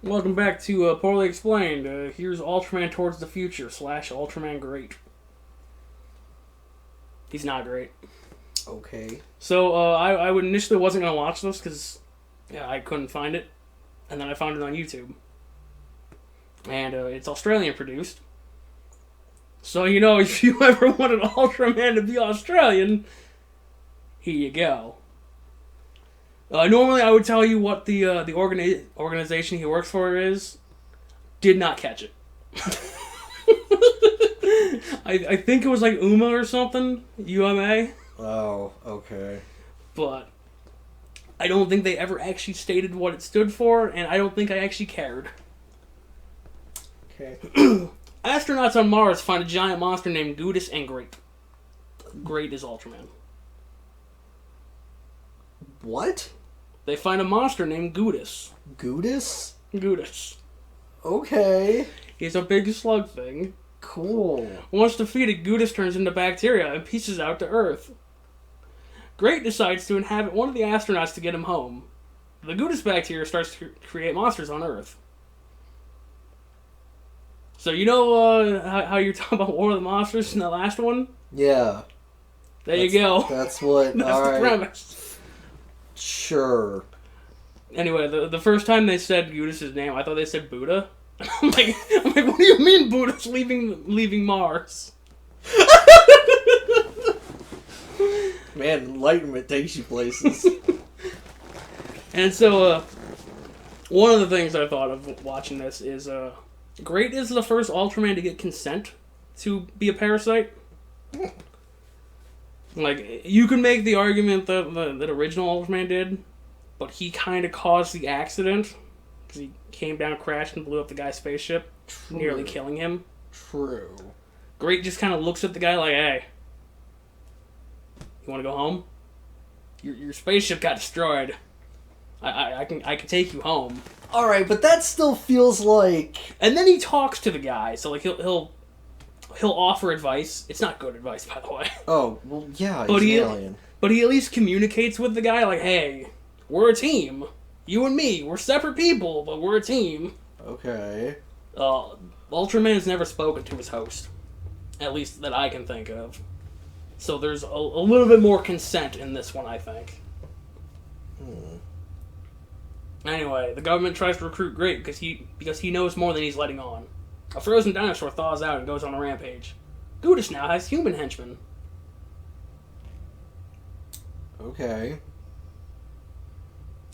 Welcome back to Poorly Explained. Here's Ultraman Towards the Future / Ultraman Great. He's not great. Okay. So I initially wasn't going to watch this because I couldn't find it. And then I found it on YouTube. And it's Australian produced. So, if you ever wanted Ultraman to be Australian, here you go. Normally I would tell you what the organization he works for is. Did not catch it. I think it was like UMA or something. UMA. Oh, okay. But I don't think they ever actually stated what it stood for, and I don't think I actually cared. Okay. Astronauts on Mars find a giant monster named Gudis and Great. Great is Ultraman. What? They find a monster named Gudis. Gudis? Gudis. Okay. He's a big slug thing. Cool. Once defeated, Gudis turns into bacteria and pieces out to Earth. Great decides to inhabit one of the astronauts to get him home. The Gudis bacteria starts to create monsters on Earth. So how you're talking about War of the Monsters in the last one? Yeah. You go. That's what. That's the premise. Sure. Anyway, the first time they said Gudis' name, I thought they said Buddha. I'm like, what do you mean Buddha's leaving Mars? Man, enlightenment takes you places. And so, one of the things I thought of watching this is, Great is the first Ultraman to get consent to be a parasite. Like, you could make the argument that original Ultraman did, but he kind of caused the accident, because he came down, crashed, and blew up the guy's spaceship, nearly killing him. True. Great just kind of looks at the guy like, hey, you want to go home? Your spaceship got destroyed. I can take you home. All right, but that still feels like. And then he talks to the guy, so like he'll offer advice. It's not good advice, by the way. Oh well, yeah, he's an alien. But he at least communicates with the guy like, hey, we're a team. You and me, we're separate people, but we're a team. Okay. Ultraman's never spoken to his host, at least that I can think of. So there's a little bit more consent in this one, I think. Anyway, the government tries to recruit Great because he knows more than he's letting on. A frozen dinosaur thaws out and goes on a rampage. Gudis now has human henchmen. Okay.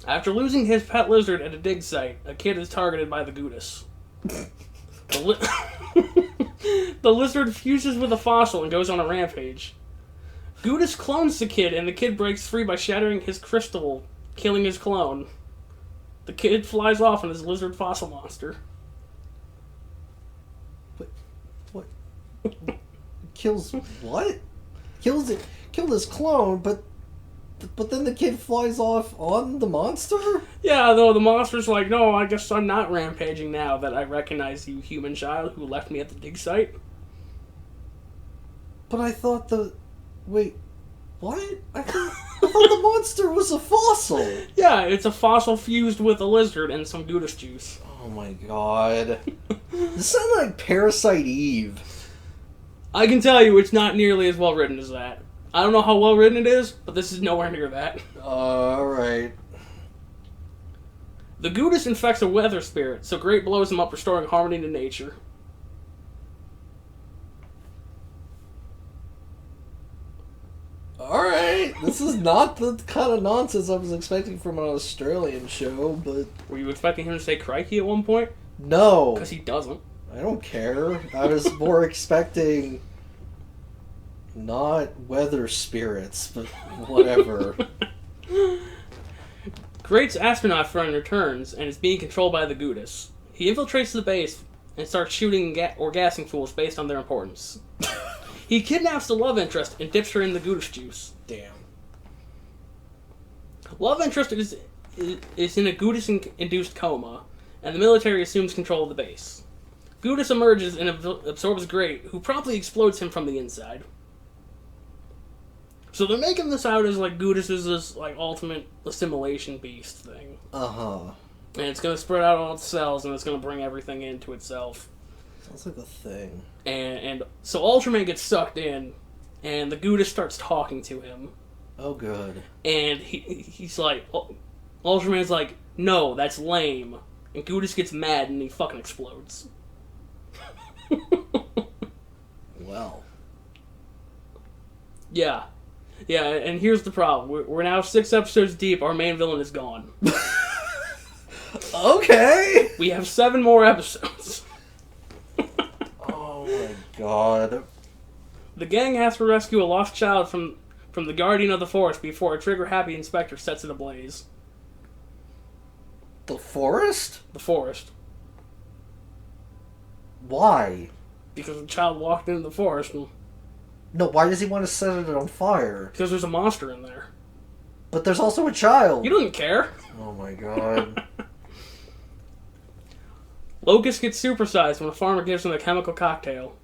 After losing his pet lizard at a dig site, a kid is targeted by the Gudis. The lizard fuses with a fossil and goes on a rampage. Gudis clones the kid, and the kid breaks free by shattering his crystal, killing his clone. The kid flies off on his lizard fossil monster. What? Kills what? Killed his clone, but then the kid flies off on the monster? Yeah, though the monster's like, no, I guess I'm not rampaging now that I recognize you, human child who left me at the dig site. But I thought wait, what? I thought the monster was a fossil. Yeah, it's a fossil fused with a lizard and some Gudis juice. Oh my god. This sounds like Parasite Eve. I can tell you it's not nearly as well written as that. I don't know how well written it is, but this is nowhere near that. Alright. The Gudis infects a weather spirit, so Great blows him up, restoring harmony to nature. Alright, this is not the kind of nonsense I was expecting from an Australian show, but... Were you expecting him to say crikey at one point? No. Because he doesn't. I don't care. I was more expecting... not weather spirits, but whatever. Great's astronaut friend returns and is being controlled by the Gudis. He infiltrates the base and starts shooting or gassing fools based on their importance. He kidnaps the love interest and dips her in the Gudis juice. Damn. Love interest is in a Gudis-induced coma, and the military assumes control of the base. Gudis emerges and absorbs Great, who promptly explodes him from the inside. So they're making this out as like Gudis is this like ultimate assimilation beast thing. Uh-huh. And it's going to spread out all its cells, and it's going to bring everything into itself. Sounds like a thing. And so Ultraman gets sucked in, and the Gouda starts talking to him. Oh, good. And he's like, Ultraman's like, no, that's lame. And Goudas gets mad, and he fucking explodes. Well. Yeah. Yeah, and here's the problem. We're now 6 episodes deep. Our main villain is gone. Okay! We have 7 more episodes. Oh my god. The gang has to rescue a lost child from the guardian of the forest before a trigger-happy inspector sets it ablaze. The forest? The forest. Why? Because the child walked into the forest. No, why does he want to set it on fire? Because there's a monster in there. But there's also a child. You don't care. Oh my god. Locust gets supersized when a farmer gives him a chemical cocktail.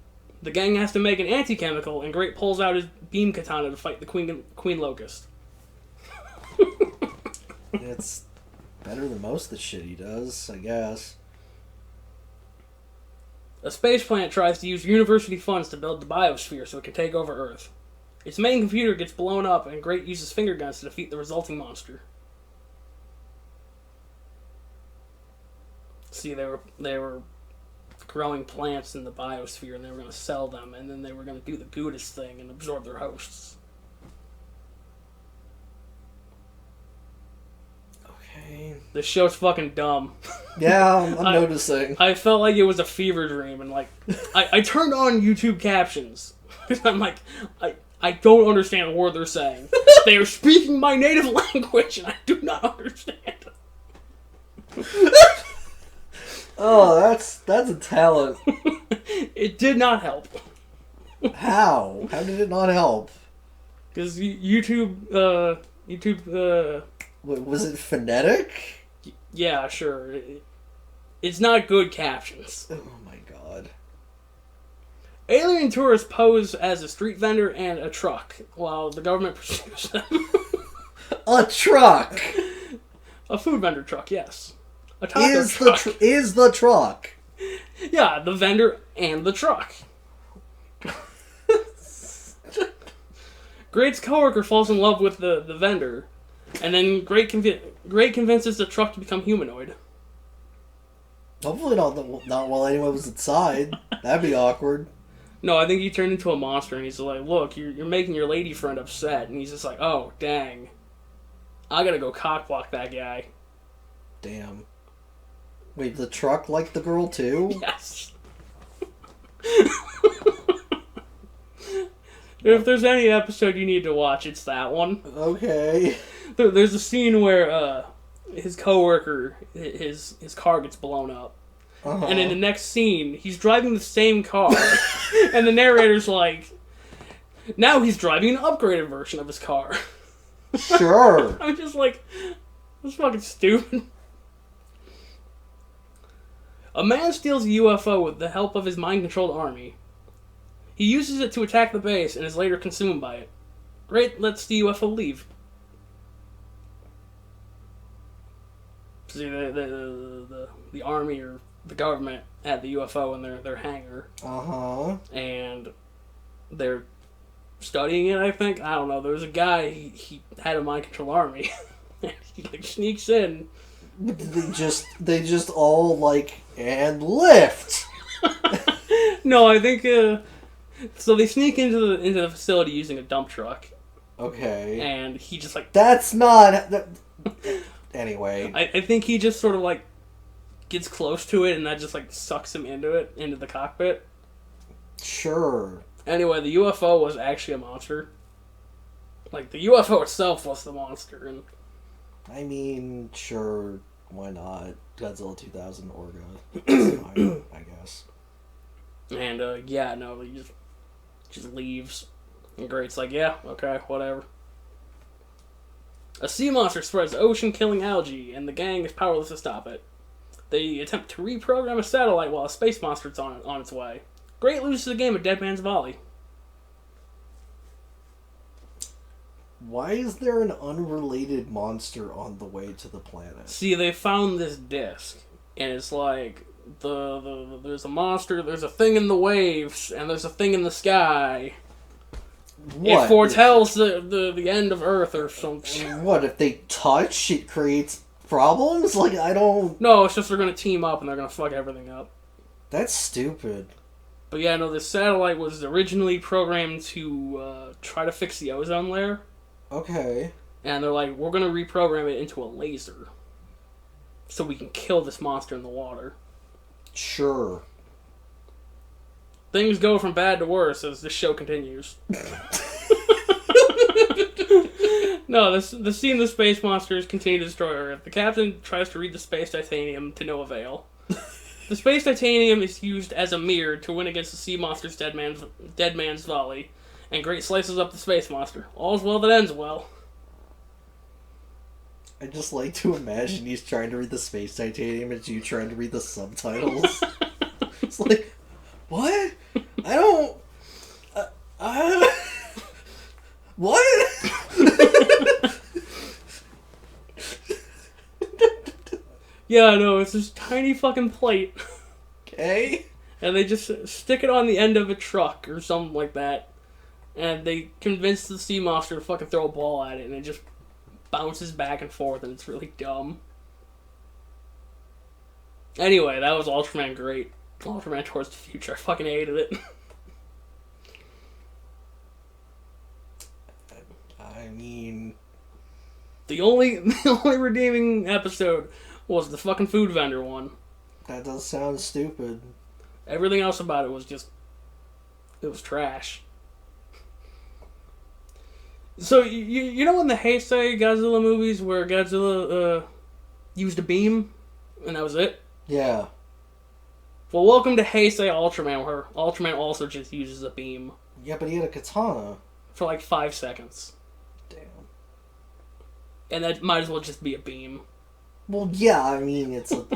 The gang has to make an anti-chemical, and Great pulls out his beam katana to fight the Queen Locust. It's better than most of the shit he does, I guess. A space plant tries to use university funds to build the biosphere so it can take over Earth. Its main computer gets blown up, and Great uses finger guns to defeat the resulting monster. See, they were growing plants in the biosphere, and they were going to sell them, and then they were going to do the Goudas thing and absorb their hosts. Okay. This show's fucking dumb. Yeah, I'm noticing. I felt like it was a fever dream, and like, I turned on YouTube captions. I'm like, I don't understand a word they're saying. They are speaking my native language, and I do not understand. Oh, that's a talent. It did not help. How? How did it not help? Because YouTube. Was it phonetic? Yeah, sure. It's not good captions. Oh my god. Alien tourists pose as a street vendor and a truck, while the government pursues them. A truck! A food vendor truck, yes. A taco truck. Is the truck. Yeah, the vendor and the truck. Great's coworker falls in love with the vendor, and then Great convinces the truck to become humanoid. Hopefully not while anyone was inside. That'd be awkward. No, I think he turned into a monster, and he's like, look, you're making your lady friend upset. And he's just like, oh, dang. I gotta go cockblock that guy. Damn. Wait, the truck liked the girl too? Yes. If there's any episode you need to watch, it's that one. Okay. There's a scene where his coworker, his car gets blown up. Uh-huh. And in the next scene, he's driving the same car. And the narrator's like, now he's driving an upgraded version of his car. Sure. I'm just like, that's fucking stupid. A man steals a UFO with the help of his mind-controlled army. He uses it to attack the base and is later consumed by it. Great lets the UFO leave. See, the army or the government had the UFO in their hangar. Uh-huh. And they're studying it, I think. I don't know. There was a guy, he had a mind-controlled army. And he like sneaks in. They just all like and lift. No, I think so they sneak into the facility using a dump truck. Okay. And he just like that's not anyway. I think he just sort of like gets close to it and that just like sucks him into the cockpit. Sure. Anyway, the UFO was actually a monster. Like the UFO itself was the monster, and I mean, sure, why not? Godzilla 2000 Orga. I guess. And, yeah, no, he just leaves. And Great's like, yeah, okay, whatever. A sea monster spreads ocean-killing algae, and the gang is powerless to stop it. They attempt to reprogram a satellite while a space monster's on its way. Great loses the game of Dead Man's Volley. Why is there an unrelated monster on the way to the planet? See, they found this disc, and it's like there's a monster, there's a thing in the waves, and there's a thing in the sky. What? It foretells the end of Earth or something. What, if they touch, it creates problems? Like, I don't... No, it's just they're gonna team up and they're gonna fuck everything up. That's stupid. But yeah, no, this satellite was originally programmed to try to fix the ozone layer. Okay. And they're like, we're gonna reprogram it into a laser. So we can kill this monster in the water. Sure. Things go from bad to worse as this show continues. No, the scene the space monsters continue to destroy Earth. The captain tries to read the space titanium to no avail. The space titanium is used as a mirror to win against the sea monster's dead man's volley, and Great slices up the space monster. All's well that ends well. I just like to imagine he's trying to read the space titanium and you trying to read the subtitles. It's like, what? I don't... what? Yeah, I know, it's this tiny fucking plate. Okay. And they just stick it on the end of a truck or something like that. And they convince the sea monster to fucking throw a ball at it, and it just bounces back and forth, and it's really dumb. Anyway, that was Ultraman great. Ultraman Towards the Future. I fucking hated it. I mean... The only redeeming episode was the fucking food vendor one. That does sound stupid. Everything else about it was just... It was trash. So, you know in the Heisei Godzilla movies where Godzilla used a beam and that was it? Yeah. Well, welcome to Heisei Ultraman, where Ultraman also just uses a beam. Yeah, but he had a katana. For like 5 seconds. Damn. And that might as well just be a beam. Well, yeah, I mean, it's a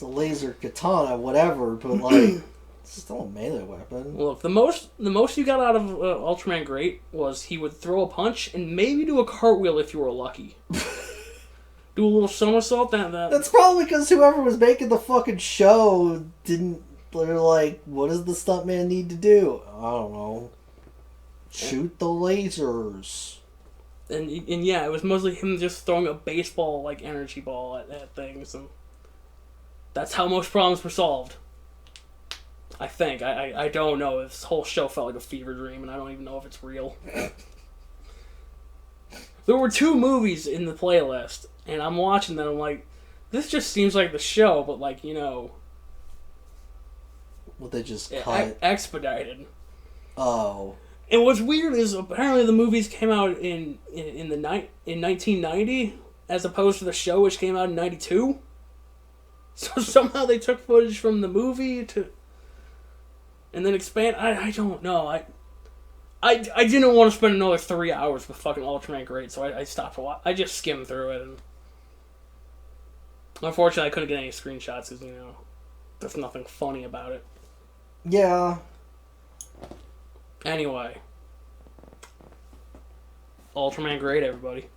laser katana, whatever, but like, it's still a melee weapon. Look, the most you got out of Ultraman Great was he would throw a punch and maybe do a cartwheel if you were lucky. Do a little somersault. That's probably because whoever was making the fucking show didn't. They're like, what does the stuntman need to do? I don't know. Shoot the lasers. And yeah, it was mostly him just throwing a baseball like energy ball at things, and that's how most problems were solved. I think. I don't know. This whole show felt like a fever dream, and I don't even know if it's real. There were 2 movies in the playlist, and I'm watching them, I'm like, this just seems like the show, but like, you know... Well, they just cut... expedited. Oh. And what's weird is apparently the movies came out in 1990, as opposed to the show, which came out in 92. So somehow they took footage from the movie to... And then expand... I don't know. I didn't want to spend another 3 hours with fucking Ultraman Great, so I stopped watching. I just skimmed through it, and... Unfortunately, I couldn't get any screenshots, because, you know, there's nothing funny about it. Yeah. Anyway. Ultraman Great, everybody.